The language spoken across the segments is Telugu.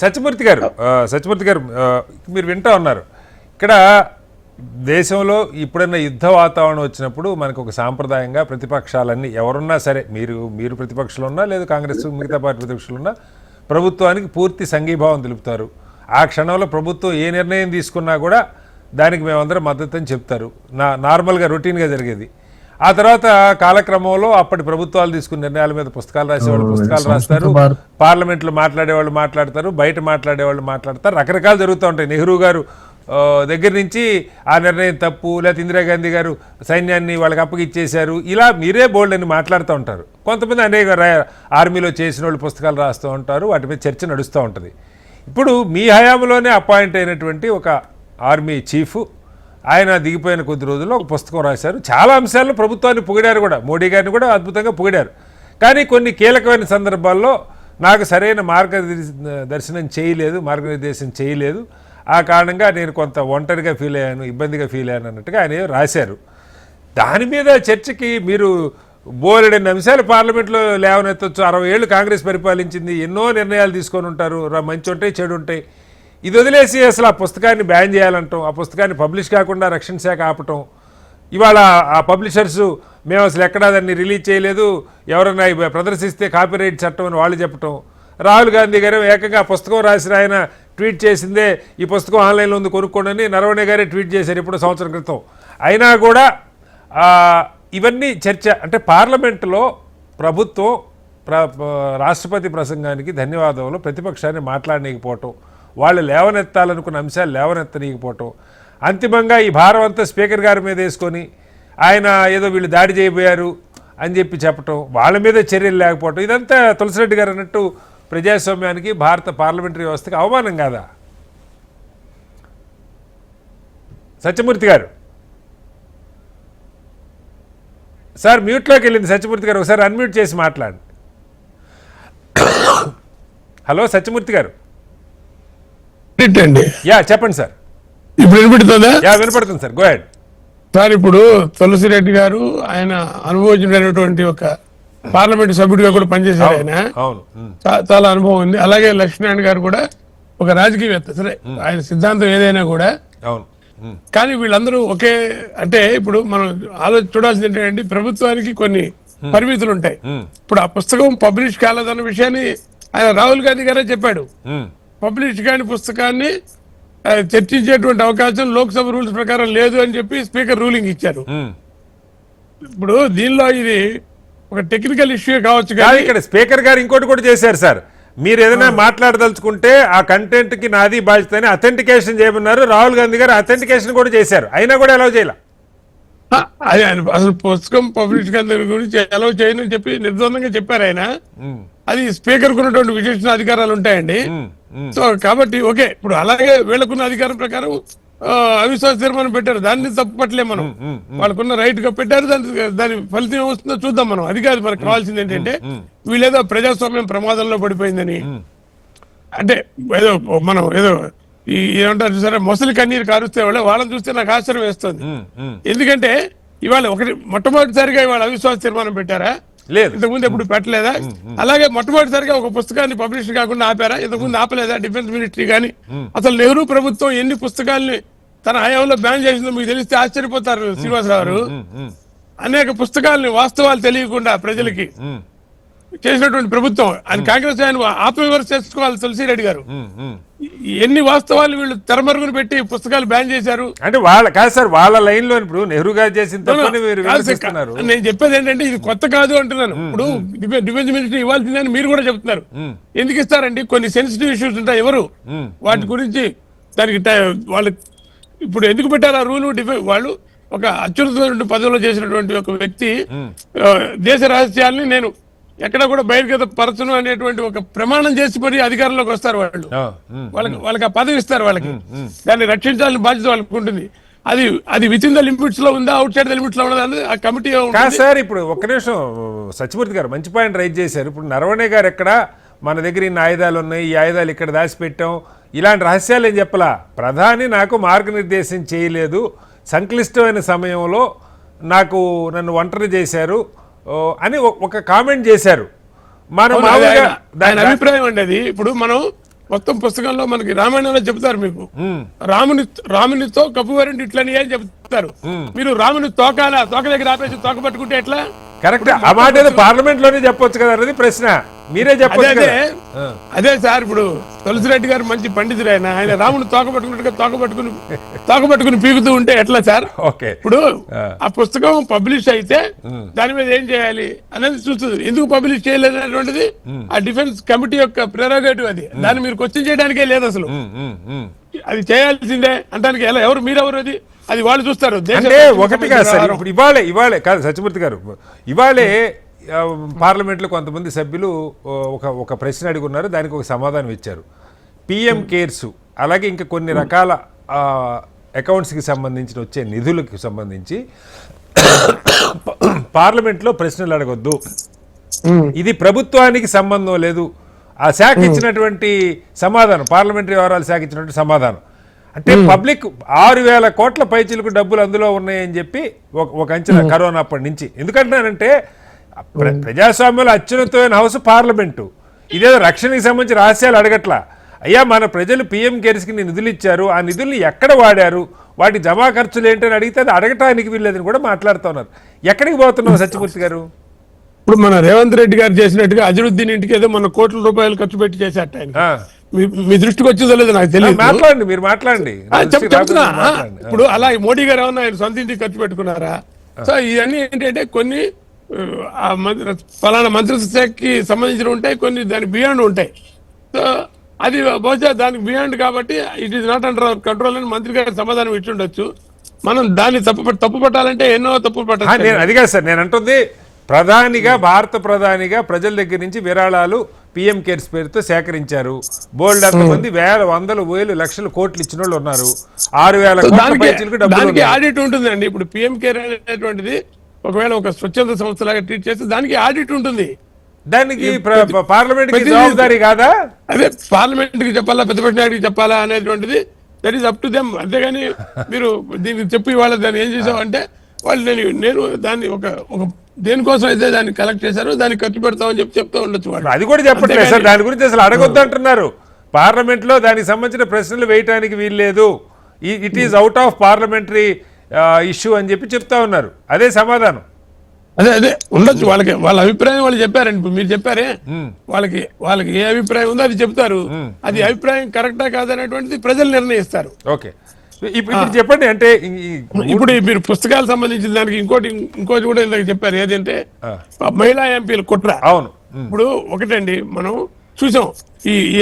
సత్యమూర్తి గారు మీరు వింటూ ఉన్నారు. ఇక్కడ దేశంలో ఇప్పుడైనా యుద్ధ వాతావరణం వచ్చినప్పుడు మనకు ఒక సాంప్రదాయంగా ప్రతిపక్షాలన్నీ ఎవరున్నా సరే, మీరు ప్రతిపక్షాలు ఉన్నా లేదు కాంగ్రెస్ మిగతా పార్టీ ప్రతిపక్షాలు ఉన్నా ప్రభుత్వానికి పూర్తి సంఘీభావం తెలుపుతారు. ఆ క్షణంలో ప్రభుత్వం ఏ నిర్ణయం తీసుకున్నా కూడా దానికి మేమందరం మద్దతు అని చెప్తారు. నార్మల్గా రొటీన్గా జరిగేది. ఆ తర్వాత కాలక్రమంలో అప్పటి ప్రభుత్వాలు తీసుకున్న నిర్ణయాల మీద పుస్తకాలు రాసేవాళ్ళు పుస్తకాలు రాస్తారు, పార్లమెంట్లో మాట్లాడేవాళ్ళు మాట్లాడతారు, బయట మాట్లాడేవాళ్ళు మాట్లాడతారు, రకరకాలు జరుగుతూ ఉంటాయి. నెహ్రూ గారు దగ్గర నుంచి ఆ నిర్ణయం తప్పు, లేకపోతే ఇందిరాగాంధీ గారు సైన్యాన్ని వాళ్ళకి అప్పగిచ్చేశారు, ఇలా మీరే బోల్డ్ అని మాట్లాడుతూ ఉంటారు. కొంతమంది అనేక ఆర్మీలో చేసిన వాళ్ళు పుస్తకాలు రాస్తూ ఉంటారు, వాటి మీద చర్చ నడుస్తూ ఉంటుంది. ఇప్పుడు మీ హయాంలోనే అపాయింట్ అయినటువంటి ఒక ఆర్మీ చీఫ్ ఆయన దిగిపోయిన కొద్ది రోజుల్లో ఒక పుస్తకం రాశారు. చాలా అంశాల్లో ప్రభుత్వాన్ని పొగిడారు కూడా, మోడీ గారిని కూడా అద్భుతంగా పొగిడారు. కానీ కొన్ని కీలకమైన సందర్భాల్లో నాకు సరైన మార్గదర్శనం చేయలేదు, మార్గనిర్దేశం చేయలేదు, ఆ కారణంగా నేను కొంత ఒంటరిగా ఫీల్ అయ్యాను, ఇబ్బందిగా ఫీల్ అయ్యాను అన్నట్టుగా ఆయన రాశారు. దాని మీద చర్చకి మీరు బోలెడన్ని అంశాలు పార్లమెంట్లో లేవనెత్తొచ్చు. 60 ఏళ్ళు కాంగ్రెస్ పరిపాలించింది, ఎన్నో నిర్ణయాలు తీసుకొని ఉంటారు, మంచి ఉంటాయి చెడు ఉంటాయి. ఇది వదిలేసి అసలు ఆ పుస్తకాన్ని బ్యాన్ చేయాలంటాం, ఆ పుస్తకాన్ని పబ్లిష్ కాకుండా రక్షణ శాఖ ఆపటం, ఇవాళ ఆ పబ్లిషర్స్ మేము అసలు ఎక్కడా దాన్ని రిలీజ్ చేయలేదు, ఎవరన్నా ప్రదర్శిస్తే కాపీరైట్ చట్టం అని వాళ్ళు చెప్పటం. రాహుల్ గాంధీ గారు ఏకంగా ఆ పుస్తకం రాసిన ఆయన ట్వీట్ చేసిందే ఈ పుస్తకం ఆన్లైన్లో ఉంది కొనుక్కోండి, నరవణే గారే ట్వీట్ చేశారు ఇప్పుడు సంవత్సరం క్రితం. అయినా కూడా ఇవన్నీ చర్చ. అంటే పార్లమెంటులో ప్రభుత్వం రాష్ట్రపతి ప్రసంగానికి ధన్యవాదంలో ప్రతిపక్షాన్ని మాట్లాడనీయకపోవటం, వాళ్ళు లేవనెత్తాలనుకున్న అంశాలు లేవనెత్తనీయకపోవటం, అంతిమంగా ఈ భారం అంతా స్పీకర్ గారి మీద వేసుకొని ఆయన ఏదో వీళ్ళు దాడి చేయబోయారు అని చెప్పి చెప్పటం, వాళ్ళ మీద చర్యలు లేకపోవటం, ఇదంతా తులసిరెడ్డి గారు అన్నట్టు ప్రజాస్వామ్యానికి భారత పార్లమెంటరీ వ్యవస్థకి అవమానం కాదా? సత్యమూర్తి గారు సార్ మ్యూట్లోకి వెళ్ళింది సత్యమూర్తి గారు, ఒకసారి అన్మ్యూట్ చేసి మాట్లాడండి. హలో సత్యమూర్తి గారు. యా చెప్పండి సార్. ఇప్పుడు వినపడుతుందా? యా వినపడుతుంది సార్, గో హెడ్ సార్. ఇప్పుడు తులసిరెడ్డి గారు ఆయన అనుభవించినటువంటి ఒక పార్లమెంట్ సభ్యుడిగా కూడా పనిచేశారు. ఆయన చాలా అనుభవం ఉంది. అలాగే లక్ష్మీనారాయణ గారు కూడా ఒక రాజకీయవేత్త. సరే ఆయన సిద్ధాంతం ఏదైనా కూడా, కానీ వీళ్ళందరూ ఒకే. అంటే ఇప్పుడు మనం చూడాల్సింది ఏంటంటే ప్రభుత్వానికి కొన్ని పరిమితులు ఉంటాయి. ఇప్పుడు ఆ పుస్తకం పబ్లిష్ కాలేదన్న విషయాన్ని ఆయన రాహుల్ గాంధీ గారే చెప్పాడు. పబ్లిష్ కాని పుస్తకాన్ని చర్చించేటువంటి అవకాశం లోక్సభ రూల్స్ ప్రకారం లేదు అని చెప్పి స్పీకర్ రూలింగ్ ఇచ్చారు. ఇప్పుడు దీనిలో ఇది ఒక టెక్నికల్ ఇష్యూ కావచ్చు, కానీ ఇక్కడ స్పీకర్ గారు ఇంకోటి కూడా చేశారు సార్. మీరు ఏదైనా మాట్లాడదలుచుకుంటే ఆ కంటెంట్ కి నాది బాధ్యత అని అథెంటికేషన్ చేయమన్నారు. రాహుల్ గాంధీ గారు అథెంటికేషన్ కూడా చేశారు, అయినా కూడా అలౌ చేయాల. అది అసలు పుస్తకం పబ్లిష్ గురించి అలౌ చేయని చెప్పి నిర్ద్వందంగా చెప్పారు ఆయన. అది స్పీకర్ కున్నటువంటి విశేషణ అధికారాలు ఉంటాయండి. సో కాబట్టి ఓకే, ఇప్పుడు అలాగే వీళ్ళకున్న అధికారం ప్రకారం అవిశ్వాస తీర్మానం పెట్టారు, దాన్ని తప్పుపట్టలేం మనం. వాళ్ళకున్న రైట్ గా పెట్టారు, దాని ఫలితం ఏమొస్తుందో చూద్దాం మనం. అది కాదు మనకు కావాల్సింది ఏంటంటే వీళ్ళేదో ప్రజాస్వామ్యం ప్రమాదంలో పడిపోయిందని, అంటే ఏదో మనం ఏదో ఏమంటారు చూసారా, మొసలి కన్నీరు కారుస్తే వాళ్ళని చూస్తే నాకు ఆశ్చర్యం వేస్తుంది. ఎందుకంటే ఇవాళ మొట్టమొదటిసారిగా ఇవాళ అవిశ్వాస తీర్మానం పెట్టారా? లేదు, ఇంతకుముందు ఎప్పుడు పెట్టలేదా? అలాగే మొట్టమొదటిసారిగా ఒక పుస్తకాన్ని పబ్లిష్ కాకుండా ఆపారా? ఇంతకుముందు ఆపలేదా? డిఫెన్స్ మినిస్ట్రీ కానీ అసలు నెహ్రూ ప్రభుత్వం ఎన్ని పుస్తకాల్ని తన హయాంలో బ్యాన్ చేసిందో మీకు తెలిస్తే ఆశ్చర్యపోతారు శ్రీనివాసరావు గారు. అనేక పుస్తకాలని వాస్తవాలు తెలియకుండా ప్రజలకి చేసినటువంటి ప్రభుత్వం. ఆయన కాంగ్రెస్ ఆయన ఆత్మవిమర్శ చేసుకోవాలి తులసిరెడ్డి గారు. ఎన్ని వాస్తవాలు వీళ్ళు తెరమరుగును పెట్టి పుస్తకాలు బ్యాన్ చేశారు. అంటే వాళ్ళ కాదు సార్, వాళ్ళ లైన్ లో ఇప్పుడు నెహ్రూ గారు చేసిన నేను చెప్పేది ఏంటంటే ఇది కొత్త కాదు అంటున్నాను. ఇప్పుడు డిఫెన్స్ మినిస్ట్రీ ఇవ్వాల్సిందని మీరు కూడా చెప్తున్నారు. ఎందుకు ఇస్తారండి? కొన్ని సెన్సిటివ్ ఇష్యూస్ ఉంటాయి, ఎవరు వాటి గురించి దానికి వాళ్ళు ఇప్పుడు ఎందుకు పెట్టారు ఆ రూలు? వాళ్ళు ఒక అత్యున్నతమైన పదవిలో చేసినటువంటి ఒక వ్యక్తి దేశ రహస్యాల్ని నేను ఎక్కడ కూడా బహిర్గత పరచను అనేటువంటి ఒక ప్రమాణం చేసి మరి అధికారంలోకి వస్తారు వాళ్ళు. వాళ్ళకి ఆ పదవి ఇస్తారు, వాళ్ళకి దాన్ని రక్షించాలని బాధ్యత వాళ్ళకి ఉంటుంది. అది విత్ ఇన్ ద లిమిట్స్ లో ఉందా, అవుట్ సైడ్ ద లిమిట్స్ లో ఉన్నదా ఆ కమిటీ. సార్ ఇప్పుడు ఒక్క నిమిషం, సత్యమూర్తి గారు మంచి పాయింట్ రైజ్ చేశారు. ఇప్పుడు నరవణే గారు ఎక్కడ మన దగ్గర ఇన్ని ఆయుధాలు ఉన్నాయి, ఈ ఆయుధాలు ఇక్కడ దాచిపెట్టాం, ఇలాంటి రహస్యాలు ఏం చెప్పలా. ప్రధాని నాకు మార్గనిర్దేశం చేయలేదు, సంక్లిష్టమైన సమయంలో నన్ను ఒంటరి చేశారు అని ఒక కామెంట్ చేశారు. మనం అభిప్రాయం అండి అది. ఇప్పుడు మనం మొత్తం పుస్తకంలో మనకి రామాయణంలో చెప్తారు మీకు రామునితో కపువరెండు ఇట్లని అని చెప్తారు. మీరు రాముని తోక దగ్గర ఆపేసి తోక పట్టుకుంటే ఎట్లా? కరెక్ట్. ఆ మాట ఏదో పార్లమెంట్ లోనే చెప్పొచ్చు కదా అన్నది ప్రశ్న. మీరే చెప్పొచ్చు. అదే సార్, ఇప్పుడు తులసిరెడ్డి గారు మంచి పండితుడు, ఆయన రాముని తోక పట్టుకుని పీకుతూ ఉంటే ఎట్లా సార్? ఓకే. ఇప్పుడు ఆ పుస్తకం పబ్లిష్ అయితే దాని మీద ఏం చేయాలి అనేది చూస్తుంది. ఎందుకు పబ్లిష్ చేయలేదు అనేటువంటిది ఆ డిఫెన్స్ కమిటీ యొక్క ప్రెరోగేటివ్. అది దాన్ని మీరు క్వశ్చన్ చేయడానికే లేదు అసలు. అది చేయాల్సిందే అంటానికి మీరెవరు? అది వాళ్ళు చూస్తారు. అంటే ఒకటిగా సార్, ఇప్పుడు ఇవాళే కాదు సత్యమూర్తి గారు, ఇవాళే పార్లమెంట్లో కొంతమంది సభ్యులు ఒక ప్రశ్న అడుగున్నారు, దానికి ఒక సమాధానం ఇచ్చారు. పిఎం కేర్స్ అలాగే ఇంకా కొన్ని రకాల అకౌంట్స్కి సంబంధించిన వచ్చే నిధులకు సంబంధించి పార్లమెంట్లో ప్రశ్నలు అడగొద్దు, ఇది ప్రభుత్వానికి సంబంధం లేదు. ఆ శాఖ ఇచ్చినటువంటి సమాధానం, పార్లమెంటరీ వ్యవహారాల శాఖ ఇచ్చినటువంటి సమాధానం అంటే పబ్లిక్ 6,000 కోట్ల పైచీలకు డబ్బులు అందులో ఉన్నాయని చెప్పి ఒక అంచనా కరోనా అప్పటి నుంచి. ఎందుకంటున్నానంటే ప్రజాస్వామ్యంలో అత్యున్నతమైన హౌస్ పార్లమెంటు. ఇదేదో రక్షణకి సంబంధించి రహస్యాలు అడగట్లా. అయ్యా, మన ప్రజలు పిఎం కేర్స్కి నిధులు ఇచ్చారు, ఆ నిధుల్ని ఎక్కడ వాడారు, వాటి జమా ఖర్చులు ఏంటని అడిగితే అది అడగటానికి వీల్లేదని కూడా మాట్లాడుతూ ఉన్నారు. ఎక్కడికి పోతున్నాం సత్యమూర్తి గారు? ఇప్పుడు మన రేవంత్ రెడ్డి గారు చేసినట్టుగా అజరుద్దీన్ ఇంటికి ఏదో మన కోట్ల రూపాయలు ఖర్చు పెట్టి చేసేట ఆయన. మీ దృష్టికి వచ్చిందో లేదో నాకు తెలియదు. మాట్లాడండి, మీరు మాట్లాడండి. చెప్తున్నా. ఇప్పుడు అలా మోడీ గారు ఏమన్నా ఆయన సొంత ఇంటికి ఖర్చు పెట్టుకున్నారా? సో ఇవన్నీ ఏంటంటే కొన్ని ఫలానా మంత్రిత్వ శాఖకి సంబంధించిన ఉంటాయి, కొన్ని దానికి బియాండ్ ఉంటాయి. సో అది బహుశా దానికి బియాండ్ కాబట్టి it is not under our control అని మంత్రి గారికి సమాధానం ఇచ్చి ఉండొచ్చు. మనం దాన్ని తప్పు పట్టాలంటే ఎన్నో తప్పు పట్టాలి. అది కాదు సార్, నేను అంటుంది భారత ప్రధానిగా ప్రజల దగ్గర నుంచి విరాళాలు పిఎం కేర్స్ పేరుతో సేకరించారు. బోల్డ్ అంతమంది వందలు వేలు లక్షలు కోట్లు ఇచ్చిన వాళ్ళు ఉన్నారు. 6,000 కోట్ల దానికి ఆడిట్ ఉంటుందండి. ఇప్పుడు పిఎం కేర్ అనేటువంటిది ఒకవేళ ఒక స్వచ్ఛంద సంస్థ లాగా ట్రీట్ చేస్తే దానికి ఆడిట్ ఉంటుంది. దానికి పార్లమెంట్ కి జవాబుదారీ కాదా? అదే పార్లమెంట్ కి చెప్పాలా, ప్రతిపక్ష నాయకుడికి చెప్పాలా అనేటువంటిది that is up to them. అంతేగాని మీరు దీనికి చెప్పి వాళ్ళ దాన్ని ఏం చేసామంటే వాళ్ళు నేను దాన్ని ఒక దేనికోసం అయితే దాన్ని కలెక్ట్ చేశారో దాన్ని ఖర్చు పెడతామని చెప్తూ ఉండొచ్చు వాళ్ళు. అది కూడా చెప్పట్లేదు సార్, దాని గురించి అసలు అడగొద్దు అంటున్నారు. పార్లమెంట్ లో దానికి సంబంధించిన ప్రశ్నలు వేయటానికి వీల్లేదు, it is out of parliamentary issue అని చెప్పి చెప్తా ఉన్నారు. అదే సమాధానం. అదే ఉండొచ్చు, వాళ్ళ అభిప్రాయం వాళ్ళు చెప్పారండి. ఇప్పుడు మీరు చెప్పారే, వాళ్ళకి ఏ అభిప్రాయం ఉందో అది చెప్తారు. అది అభిప్రాయం కరెక్టా కాదనేటువంటిది ప్రజలు నిర్ణయిస్తారు. ఓకే, ఇప్పుడు చెప్పండి. అంటే ఇప్పుడు మీరు పుస్తకాలకు సంబంధించిన దానికి ఇంకోటి కూడా ఇందాక చెప్పారు, ఏదంటే మహిళా ఎంపీల కుట్ర. అవును. ఇప్పుడు ఒకటండి, మనం చూసాం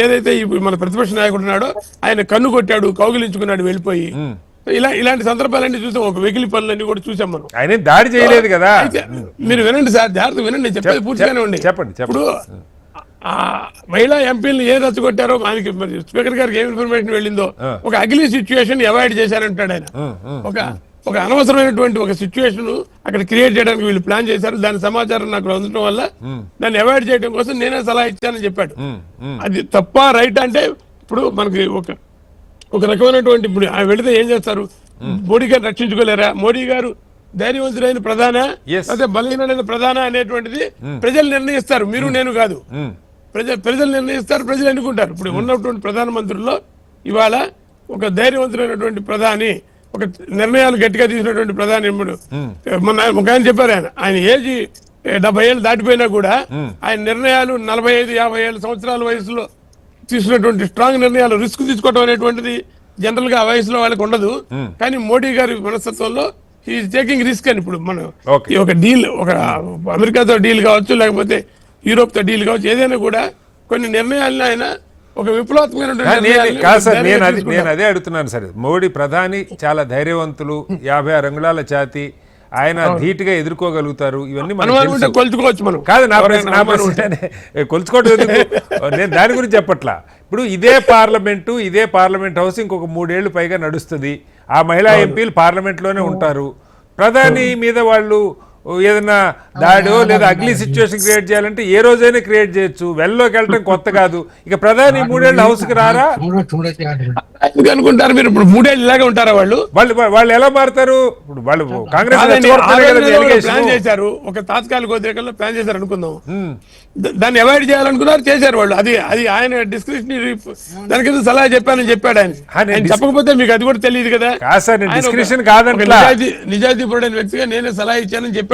ఏదైతే మన ప్రతిపక్ష నాయకుడు ఉన్నాడో ఆయన కన్ను కొట్టాడు, కౌగిలించుకున్నాడు, వెళ్ళిపోయి ఇలాంటి సందర్భాలన్నీ చూసాం. ఒక వెకిలి పనులన్నీ కూడా చూసాం మనం. ఆయన దాడి చేయలేదు కదా. మీరు వినండి సార్, జాగ్రత్త వినండి, చెప్పేది పూర్తిగానే ఉండి. ఇప్పుడు మహిళా ఎంపీలను ఏ రచ్చగొట్టారో ఆయనకి స్పీకర్ గారికి ఏం ఇన్ఫర్మేషన్ వెళ్ళిందో, ఒక అగిలీ సిచ్యువేషన్ అవాయిడ్ చేశారంటాడు ఆయన. ఒక అనవసరమైనటువంటి ఒక సిచ్యువేషన్ అక్కడ క్రియేట్ చేయడానికి వీళ్ళు ప్లాన్ చేశారు. దాని సమాచారం నాకు అందడం వల్ల దాన్ని అవాయిడ్ చేయడం కోసం నేనే సలహా ఇచ్చానని చెప్పాడు. అది తప్ప రైట్ అంటే ఇప్పుడు మనకి ఒక రకమైనటువంటి ఇప్పుడు వెళితే ఏం చేస్తారు? మోడీ గారు రక్షించుకోలేరా? మోడీ గారు ధైర్యవంతుడైన ప్రధాన అదే బలహీనమైన ప్రధాన అనేటువంటిది ప్రజలు నిర్ణయిస్తారు, మీరు నేను కాదు. ప్రజలు నిర్ణయిస్తారు, ప్రజలు ఎన్నుకుంటారు. ఇప్పుడు ఉన్నటువంటి ప్రధానమంత్రుల్లో ఇవాళ ఒక ధైర్యవంతుడైనటువంటి ప్రధాని, ఒక నిర్ణయాలు గట్టిగా తీసినటువంటి ప్రధాని. మొన్న ఒక ఆయన చెప్పారు, ఆయన ఏజ్ 70 ఏళ్ళు దాటిపోయినా కూడా ఆయన నిర్ణయాలు 45-50 సంవత్సరాల వయసులో తీసుకున్నటువంటి స్ట్రాంగ్ నిర్ణయాలు, రిస్క్ తీసుకోవడం అనేటువంటిది జనరల్ గా ఆ వయసులో వాళ్ళకి ఉండదు. కానీ మోడీ గారి మనస్తత్వంలో హీఈస్ టేకింగ్ రిస్క్ అని. ఇప్పుడు మనం ఒక డీల్, ఒక అమెరికాతో డీల్ కావచ్చు, లేకపోతే యూరోప్ తో డీల్ కావచ్చు, ఏదైనా కూడా కొన్ని నిర్ణయాలను ఆయన ఒక విప్లవాత్మకమైన నేను అదే అడుగుతున్నాను సార్. మోడీ ప్రధాని చాలా ధైర్యవంతులు, 56 అంగుళాల ఛాతి, ఆయన ధీటుగా ఎదుర్కోగలుగుతారు. ఇవన్నీ మనం కొలుచుకోవచ్చు. మనం కాదు, నా ప్రశ్న కొలుచుకోవడం నేను దాని గురించి చెప్పట్లా. ఇప్పుడు ఇదే పార్లమెంట్ హౌస్ ఇంకొక 3 ఏళ్లు పైగా నడుస్తుంది. ఆ మహిళా ఎంపీలు పార్లమెంట్ లోనే ఉంటారు. ప్రధాని మీద వాళ్ళు ఏదైనా దాడో లేదా అగ్లీ సిచ్యువేషన్ క్రియేట్ చేయాలంటే ఏ రోజైనా క్రియేట్ చేయొచ్చు. వెల్లోకి వెళ్ళటం కొత్త కాదు. ఇక ప్రధాని 3 ఏళ్ళు హౌస్కి రారా? ఎందుకు అనుకుంటారు మీరు? ఇప్పుడు 3 ఏళ్ళు ఇలాగే ఉంటారా వాళ్ళు? వాళ్ళు ఎలా మారుతారు? ఇప్పుడు వాళ్ళు కాంగ్రెస్ ప్లాన్ చేశారు, ఒక తాత్కాలిక ఉద్రేకంలో ప్లాన్ చేశారు అనుకుందాం. దాన్ని అవాయిడ్ చేయాలనుకున్నారు, చేశారు వాళ్ళు. అది అది ఆయన డిస్క్రిప్షనరీ, దాని కింద సలహా చెప్పానని చెప్పాడు ఆయన చెప్పకపోతే మీకు అది కూడా తెలియదు కదా. నిజాయితీ పరుడైన వ్యక్తిగా నేనే సలహా ఇచ్చానని చెప్పాడు.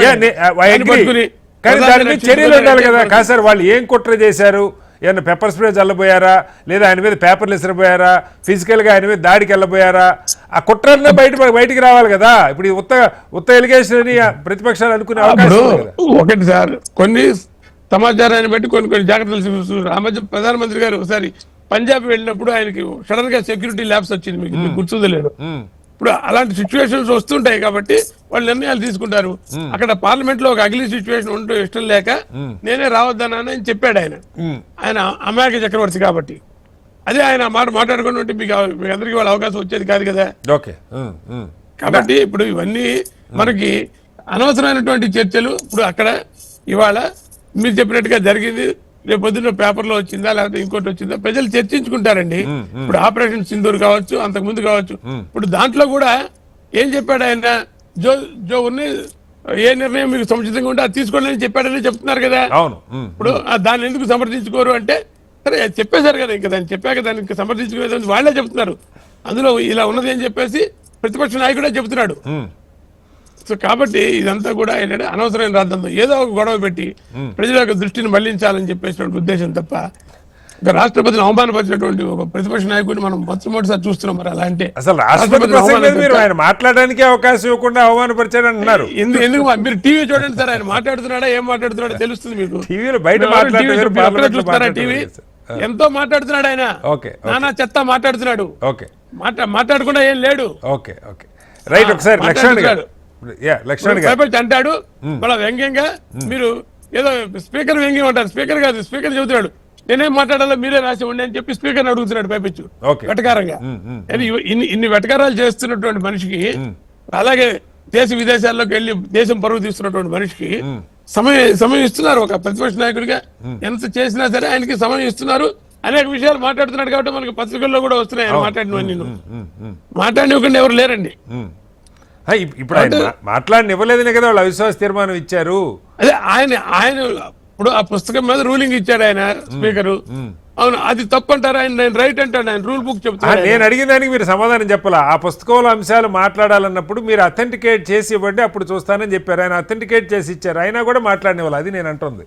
కానీ దాని మీద చర్యలు ఉండాలి కదా. కాదు సార్, వాళ్ళు ఏం కుట్ర చేశారు? ఏమన్నా పెప్పర్ స్ప్రే చల్లబోయారా, లేదా ఆయన మీద పేపర్లు ఇసిరిపోయారా, ఫిజికల్ గా ఆయన మీద దాడికి వెళ్ళబోయారా? ఆ కుట్రనే బయటికి రావాలి కదా. ఇప్పుడు ఉత్త ఎలిగేషన్ అని ప్రతిపక్షాలు అనుకునే అవకాశం ఉంది కదా. ఒకటి సార్, కొన్ని సమాచారాన్ని బట్టి కొన్ని జాగ్రత్తలు తీసుకుంటున్నారు. ఆ మధ్య ప్రధానమంత్రి గారు ఒకసారి పంజాబ్ వెళ్ళినప్పుడు ఆయనకి సడన్ గా సెక్యూరిటీ ల్యాబ్స్ వచ్చింది, మీకు గుర్తుందో లేదు. ఇప్పుడు అలాంటి సిచ్యువేషన్స్ వస్తుంటాయి కాబట్టి వాళ్ళు నిర్ణయాలు తీసుకుంటారు. అక్కడ పార్లమెంట్ లో ఒక అగ్లీ సిచ్యువేషన్ ఉంటూ ఇష్టం లేక నేనే రావద్దనని చెప్పాడు ఆయన. ఆయన అమాయక చక్రవర్తి కాబట్టి అదే ఆయన మాట్లాడుకుంటుంటే మీకు అందరికీ వాళ్ళ అవకాశం వచ్చేది కాదు కదా. కాబట్టి ఇప్పుడు ఇవన్నీ మనకి అనవసరమైనటువంటి చర్చలు. ఇప్పుడు అక్కడ ఇవాళ మీరు చెప్పినట్టుగా జరిగింది, రేపు పొద్దున్న పేపర్లో వచ్చిందా లేకపోతే ఇంకోటి వచ్చిందా, ప్రజలు చర్చించుకుంటారండి. ఇప్పుడు ఆపరేషన్ సింధూర్ కావచ్చు, అంతకు ముందు కావచ్చు. ఇప్పుడు దాంట్లో కూడా ఏం చెప్పాడు ఆయన, జో ఉన్నాయి ఏ నిర్ణయం మీకు సముచితంగా ఉంటే అది తీసుకోండి అని చెప్పాడని చెప్తున్నారు కదా. ఇప్పుడు దాన్ని ఎందుకు సమర్థించుకోరు అంటే, సరే చెప్పేశారు కదా, ఇంకా దాన్ని చెప్పాక దానికి సమర్థించుకునేది వాళ్ళే చెప్తున్నారు. అందులో ఇలా ఉన్నది అని చెప్పేసి ప్రతిపక్ష నాయకుడే చెప్తున్నాడు. సో కాబట్టి ఇదంతా కూడా ఏంటంటే అనవసరమైన రాద్దంతో ఏదో ఒక గొడవ పెట్టి ప్రజల యొక్క దృష్టిని మళ్లించాలని చెప్పేసినటువంటి ఉద్దేశం తప్ప, ఒక రాష్ట్రపతిని అవమానపరిచినటువంటి ఒక ప్రతిపక్ష నాయకుడిని మనం మొట్టమొదటిసారి చూస్తున్నాం. మరి అలా అంటే అసలు ఆయన మాట్లాడడానికి అవకాశం ఇవ్వకుండా అవమానపరిచాడు అంటున్నారు. ఎందుకు మీరు టీవీ చూడండి సార్, ఆయన మాట్లాడుతున్నాడా ఏం మాట్లాడుతున్నాడో తెలుస్తుంది మీకు. టీవీలో బయట చూస్తారా టీవీ? ఎంతో మాట్లాడుతున్నాడు ఆయన, నానా చెత్త మాట్లాడుతున్నాడు, మాట్లాడకుండా ఏం లేడు. రైట్, ఒకసారి లక్ష్మణ్ అంటాడు మళ్ళా వ్యంగ్యంగా. మీరు ఏదో స్పీకర్ వ్యంగ్యం అంటారు, స్పీకర్ కాదు, స్పీకర్ చెబుతున్నాడు నేనేం మాట్లాడాలో మీరే రాసి ఉండి అని చెప్పి స్పీకర్ అడుగుతున్నాడు పైపించు వెటకారంగా. ఇన్ని వెటకారాలు చేస్తున్నటువంటి మనిషికి, అలాగే దేశ విదేశాల్లోకి వెళ్ళి దేశం పరువు తీస్తున్నటువంటి మనిషికి సమయం ఇస్తున్నారు. ఒక ప్రతిపక్ష నాయకుడిగా ఎంత చేసినా సరే ఆయనకి సమయం ఇస్తున్నారు. అనేక విషయాలు మాట్లాడుతున్నాడు కాబట్టి మనకి పత్రికల్లో కూడా వస్తున్నాయి. ఆయన మాట్లాడినవన్నీ మాట్లాడినవ్వకుండా ఎవరు లేరండి. ఇప్పుడు ఆయన మాట్లాడినివ్వలేదనే కదా వాళ్ళు అవిశ్వాస తీర్మానం ఇచ్చారు. అదే ఆయన ఇప్పుడు ఆ పుస్తకం మీద రూలింగ్ ఇచ్చాడు ఆయన స్పీకరు. అవును, అది తప్పు అంటారు ఆయన, నేను రైట్ అంటాడు ఆయన, రూల్ బుక్ చెప్తాను. నేను అడిగిన దానికి మీరు సమాధానం చెప్పాలా? ఆ పుస్తకంలో అంశాలు మాట్లాడాలన్నప్పుడు మీరు అథెంటికేట్ చేసి ఇవ్వండి అప్పుడు చూస్తానని చెప్పారు. ఆయన అథెంటికేట్ చేసి ఇచ్చారు, అయినా కూడా మాట్లాడినవ్వాలి. అది నేను అంటుంది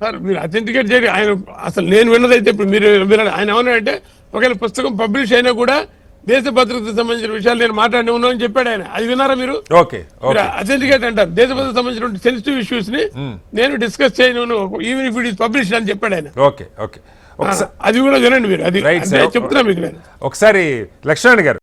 సార్. మీరు అథెంటికేట్ చేయండి. ఆయన అసలు నేను విన్నదైతే ఇప్పుడు మీరు ఆయన ఏమన్నాడంటే, ఒకవేళ పుస్తకం పబ్లిష్ అయినా కూడా దేశ భద్రతకు సంబంధించిన విషయాలు నేను మాట్లాడి ఉన్నాను అని చెప్పాడు ఆయన. అది విన్నారా మీరు? అథెంటికేట్ అంటారు, దేశ భద్రతకు సంబంధించిన సెన్సిటివ్ ఇష్యూస్ ని నేను డిస్కస్ చేయను even if it is publish అని చెప్పాడు ఆయన. ఓకే, అది కూడా వినండి మీరు, అది చెప్తున్నా మీకు. ఒకసారి లక్ష్మణ్ గారు